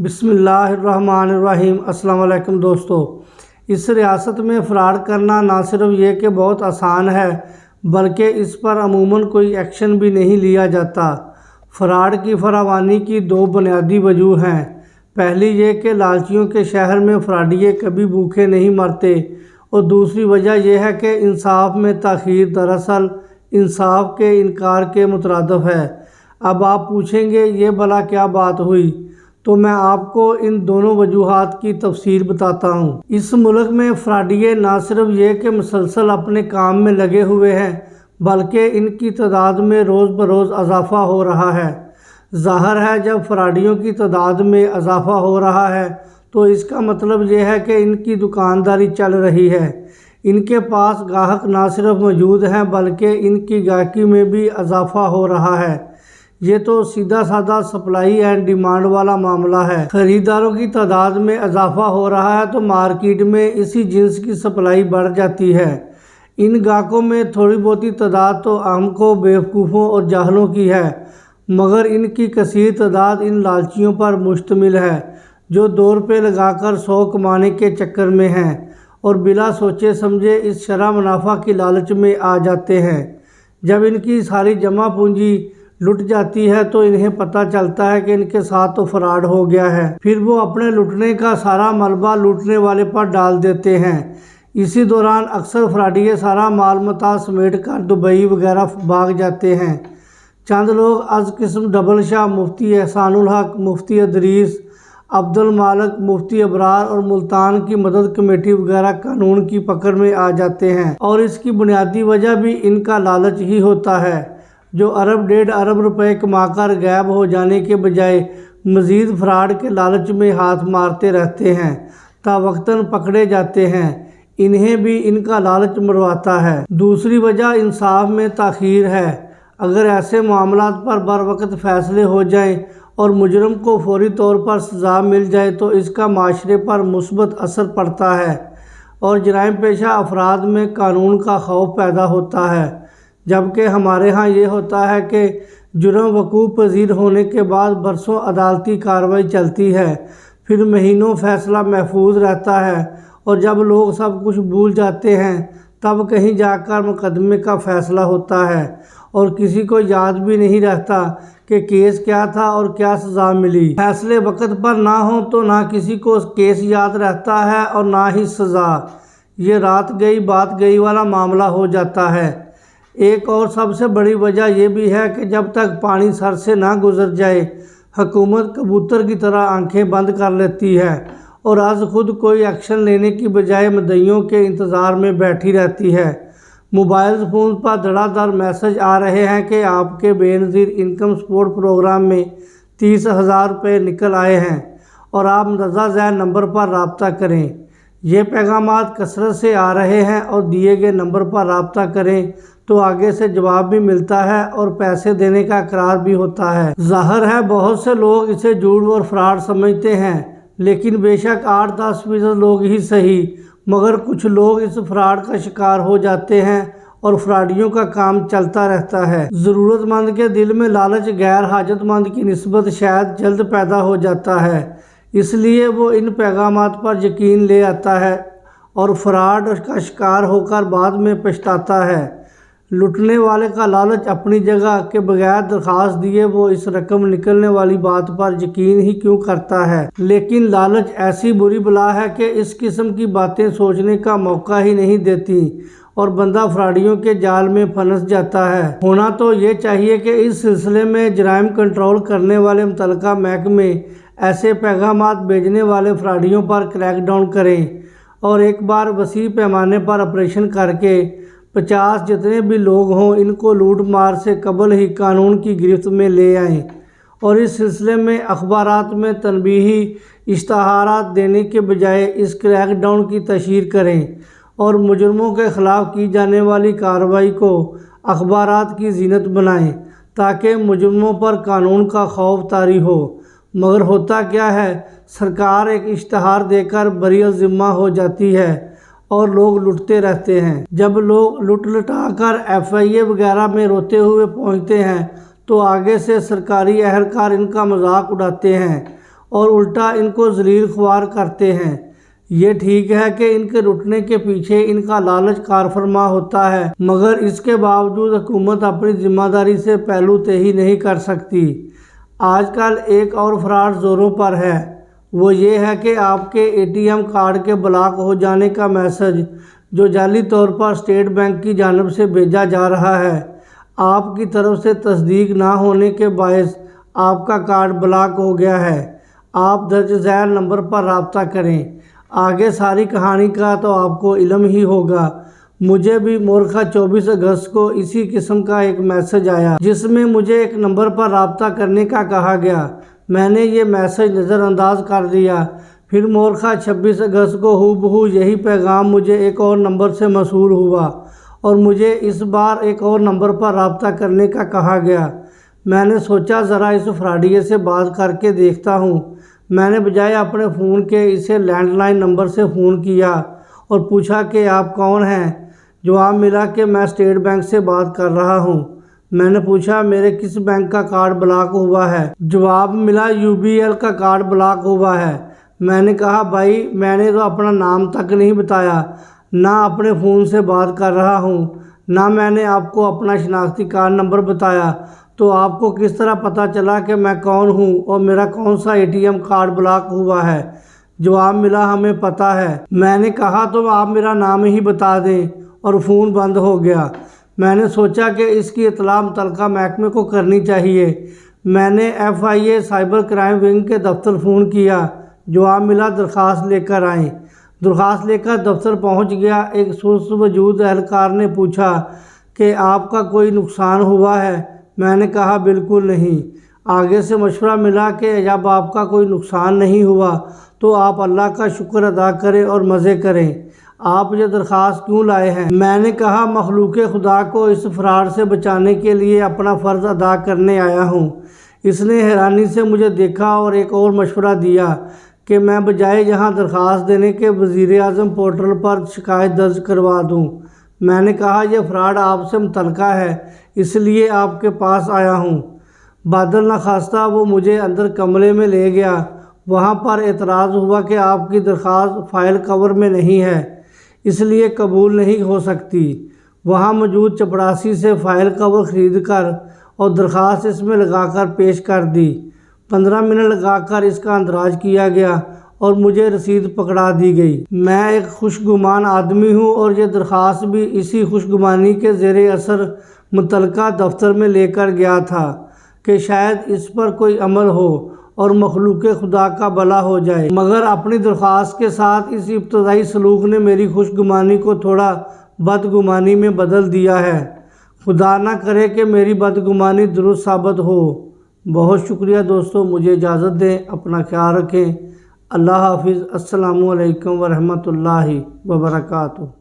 بسم اللہ الرحمن الرحیم۔ السلام علیکم دوستو، اس ریاست میں فراڈ کرنا نہ صرف یہ کہ بہت آسان ہے بلکہ اس پر عموماً کوئی ایکشن بھی نہیں لیا جاتا۔ فراڈ کی فراوانی کی دو بنیادی وجوہ ہیں۔ پہلی یہ کہ لالچیوں کے شہر میں فراڈیے کبھی بھوکے نہیں مرتے، اور دوسری وجہ یہ ہے کہ انصاف میں تاخیر دراصل انصاف کے انکار کے مترادف ہے۔ اب آپ پوچھیں گے یہ بھلا کیا بات ہوئی؟ تو میں آپ کو ان دونوں وجوہات کی تفصیل بتاتا ہوں۔ اس ملک میں فراڈیے نہ صرف یہ کہ مسلسل اپنے کام میں لگے ہوئے ہیں بلکہ ان کی تعداد میں روز بروز اضافہ ہو رہا ہے۔ ظاہر ہے جب فراڈیوں کی تعداد میں اضافہ ہو رہا ہے تو اس کا مطلب یہ ہے کہ ان کی دکانداری چل رہی ہے۔ ان کے پاس گاہک نہ صرف موجود ہیں بلکہ ان کی گاہکی میں بھی اضافہ ہو رہا ہے۔ یہ تو سیدھا سادہ سپلائی اینڈ ڈیمانڈ والا معاملہ ہے۔ خریداروں کی تعداد میں اضافہ ہو رہا ہے تو مارکیٹ میں اسی جنس کی سپلائی بڑھ جاتی ہے۔ ان گاہکوں میں تھوڑی بہت تعداد تو احمقوں، بیوقوفوں اور جاہلوں کی ہے، مگر ان کی کثیر تعداد ان لالچیوں پر مشتمل ہے جو 2 روپے لگا کر 100 کمانے کے چکر میں ہیں اور بلا سوچے سمجھے اس شرح منافع کی لالچ میں آ جاتے ہیں۔ جب ان کی ساری جمع پونجی لٹ جاتی ہے تو انہیں پتہ چلتا ہے کہ ان کے ساتھ تو فراڈ ہو گیا ہے۔ پھر وہ اپنے لٹنے کا سارا ملبہ لوٹنے والے پر ڈال دیتے ہیں۔ اسی دوران اکثر فراڈیے سارا مال متاع سمیٹ کر دبئی وغیرہ بھاگ جاتے ہیں۔ چند لوگ از قسم ڈبل شاہ، مفتی احسان الحق، مفتی ادریس، عبد المالک، مفتی ابرار اور ملتان کی مدد کمیٹی وغیرہ قانون کی پکڑ میں آ جاتے ہیں، اور اس کی بنیادی وجہ بھی ان کا لالچ ہی ہوتا ہے، جو ارب 1.5 ارب روپے کما کر غائب ہو جانے کے بجائے مزید فراڈ کے لالچ میں ہاتھ مارتے رہتے ہیں تا وقتاً پکڑے جاتے ہیں۔ انہیں بھی ان کا لالچ مرواتا ہے۔ دوسری وجہ انصاف میں تاخیر ہے۔ اگر ایسے معاملات پر بروقت فیصلے ہو جائیں اور مجرم کو فوری طور پر سزا مل جائے تو اس کا معاشرے پر مثبت اثر پڑتا ہے اور جرائم پیشہ افراد میں قانون کا خوف پیدا ہوتا ہے، جبکہ ہمارے ہاں یہ ہوتا ہے کہ جرم وقوع پذیر ہونے کے بعد برسوں عدالتی کارروائی چلتی ہے، پھر مہینوں فیصلہ محفوظ رہتا ہے، اور جب لوگ سب کچھ بھول جاتے ہیں تب کہیں جا کر مقدمے کا فیصلہ ہوتا ہے، اور کسی کو یاد بھی نہیں رہتا کہ کیس کیا تھا اور کیا سزا ملی۔ فیصلے وقت پر نہ ہوں تو نہ کسی کو کیس یاد رہتا ہے اور نہ ہی سزا۔ یہ رات گئی بات گئی والا معاملہ ہو جاتا ہے۔ ایک اور سب سے بڑی وجہ یہ بھی ہے کہ جب تک پانی سر سے نہ گزر جائے حکومت کبوتر کی طرح آنکھیں بند کر لیتی ہے اور از خود کوئی ایکشن لینے کی بجائے مدعیوں کے انتظار میں بیٹھی رہتی ہے۔ موبائل فون پر دھڑا دھڑ میسج آ رہے ہیں کہ آپ کے بے نظیر انکم سپورٹ پروگرام میں 30,000 روپے نکل آئے ہیں اور آپ مندرجہ ذیل نمبر پر رابطہ کریں۔ یہ پیغامات کثرت سے آ رہے ہیں اور دیے گئے نمبر پر رابطہ کریں تو آگے سے جواب بھی ملتا ہے اور پیسے دینے کا اقرار بھی ہوتا ہے۔ ظاہر ہے بہت سے لوگ اسے جھوٹ اور فراڈ سمجھتے ہیں، لیکن بے شک 8-10% لوگ ہی صحیح، مگر کچھ لوگ اس فراڈ کا شکار ہو جاتے ہیں اور فراڈیوں کا کام چلتا رہتا ہے۔ ضرورت مند کے دل میں لالچ غیر حاجت مند کی نسبت شاید جلد پیدا ہو جاتا ہے، اس لیے وہ ان پیغامات پر یقین لے آتا ہے اور فراڈ کا شکار ہو کر بعد میں پچھتاتا ہے۔ لوٹنے والے کا لالچ اپنی جگہ کہ بغیر درخواست دیے وہ اس رقم نکلنے والی بات پر یقین ہی کیوں کرتا ہے، لیکن لالچ ایسی بری بلا ہے کہ اس قسم کی باتیں سوچنے کا موقع ہی نہیں دیتی اور بندہ فراڈیوں کے جال میں پھنس جاتا ہے۔ ہونا تو یہ چاہیے کہ اس سلسلے میں جرائم کنٹرول کرنے والے متعلقہ محکمے ایسے پیغامات بھیجنے والے فراڈیوں پر کریک ڈاؤن کریں اور ایک بار وسیع پیمانے پر آپریشن کر کے 50 جتنے بھی لوگ ہوں ان کو لوٹ مار سے قبل ہی قانون کی گرفت میں لے آئیں، اور اس سلسلے میں اخبارات میں تنبیہی اشتہارات دینے کے بجائے اس کریک ڈاؤن کی تشہیر کریں اور مجرموں کے خلاف کی جانے والی کارروائی کو اخبارات کی زینت بنائیں تاکہ مجرموں پر قانون کا خوف طاری ہو۔ مگر ہوتا کیا ہے، سرکار ایک اشتہار دے کر بری الذمہ ہو جاتی ہے اور لوگ لٹتے رہتے ہیں۔ جب لوگ لٹ لٹا کر FIA وغیرہ میں روتے ہوئے پہنچتے ہیں تو آگے سے سرکاری اہلکار ان کا مذاق اڑاتے ہیں اور الٹا ان کو ذلیل خوار کرتے ہیں۔ یہ ٹھیک ہے کہ ان کے رٹنے کے پیچھے ان کا لالچ کار فرما ہوتا ہے، مگر اس کے باوجود حکومت اپنی ذمہ داری سے پہلو تہی نہیں کر سکتی۔ آج کل ایک اور فراڈ زوروں پر ہے، وہ یہ ہے کہ آپ کے ATM کارڈ کے بلاک ہو جانے کا میسج جو جعلی طور پر اسٹیٹ بینک کی جانب سے بھیجا جا رہا ہے، آپ کی طرف سے تصدیق نہ ہونے کے باعث آپ کا کارڈ بلاک ہو گیا ہے۔ آپ درج ذیل نمبر پر رابطہ کریں۔ آگے ساری کہانی کا تو آپ کو علم ہی ہوگا۔ مجھے بھی مورخہ 24 اگست کو اسی قسم کا ایک میسج آیا جس میں مجھے ایک نمبر پر رابطہ کرنے کا کہا گیا۔ میں نے یہ میسج نظر انداز کر دیا۔ پھر مورخہ 26 اگست کو ہو یہی پیغام مجھے ایک اور نمبر سے موصول ہوا اور مجھے اس بار ایک اور نمبر پر رابطہ کرنے کا کہا گیا۔ میں نے سوچا ذرا اس فراڈیے سے بات کر کے دیکھتا ہوں۔ میں نے بجائے اپنے فون کے اسے لینڈ لائن نمبر سے فون کیا اور پوچھا کہ آپ کون ہیں؟ جواب ملا کہ میں اسٹیٹ بینک سے بات کر رہا ہوں۔ میں نے پوچھا میرے کس بینک کا کارڈ بلاک ہوا ہے؟ جواب ملا UBL کا کارڈ بلاک ہوا ہے۔ میں نے کہا بھائی میں نے تو اپنا نام تک نہیں بتایا، نہ اپنے فون سے بات کر رہا ہوں، نہ میں نے آپ کو اپنا شناختی کارڈ نمبر بتایا، تو آپ کو کس طرح پتہ چلا کہ میں کون ہوں اور میرا کون سا ATM کارڈ بلاک ہوا ہے؟ جواب ملا ہمیں پتہ ہے۔ میں نے کہا تو آپ میرا نام ہی بتا دیں، اور فون بند ہو گیا۔ میں نے سوچا کہ اس کی اطلاع متعلقہ محکمے کو کرنی چاہیے۔ میں نے FIA سائبر کرائم ونگ کے دفتر فون کیا۔ جواب ملا درخواست لے کر آئیں۔ درخواست لے کر دفتر پہنچ گیا۔ ایک سست وجود اہلکار نے پوچھا کہ آپ کا کوئی نقصان ہوا ہے؟ میں نے کہا بالکل نہیں۔ آگے سے مشورہ ملا کہ جب آپ کا کوئی نقصان نہیں ہوا تو آپ اللہ کا شکر ادا کریں اور مزے کریں۔ آپ یہ درخواست کیوں لائے ہیں؟ میں نے کہا مخلوق خدا کو اس فراڈ سے بچانے کے لیے اپنا فرض ادا کرنے آیا ہوں۔ اس نے حیرانی سے مجھے دیکھا اور ایک اور مشورہ دیا کہ میں بجائے یہاں درخواست دینے کے وزیراعظم پورٹل پر شکایت درج کروا دوں۔ میں نے کہا یہ فراڈ آپ سے متعلقہ ہے، اس لیے آپ کے پاس آیا ہوں۔ بادل نخواستہ وہ مجھے اندر کمرے میں لے گیا۔ وہاں پر اعتراض ہوا کہ آپ کی درخواست فائل کور میں نہیں ہے، اس لیے قبول نہیں ہو سکتی۔ وہاں موجود چپڑاسی سے فائل کور خرید کر اور درخواست اس میں لگا کر پیش کر دی۔ 15 منٹ لگا کر اس کا اندراج کیا گیا اور مجھے رسید پکڑا دی گئی۔ میں ایک خوشگمان آدمی ہوں اور یہ درخواست بھی اسی خوشگمانی کے زیر اثر متعلقہ دفتر میں لے کر گیا تھا کہ شاید اس پر کوئی عمل ہو اور مخلوق خدا کا بھلا ہو جائے، مگر اپنی درخواست کے ساتھ اس ابتدائی سلوک نے میری خوشگمانی کو تھوڑا بدگمانی میں بدل دیا ہے۔ خدا نہ کرے کہ میری بدگمانی درست ثابت ہو۔ بہت شکریہ دوستو، مجھے اجازت دیں، اپنا خیال رکھیں۔ اللہ حافظ۔ السلام علیکم ورحمۃ اللہ وبرکاتہ۔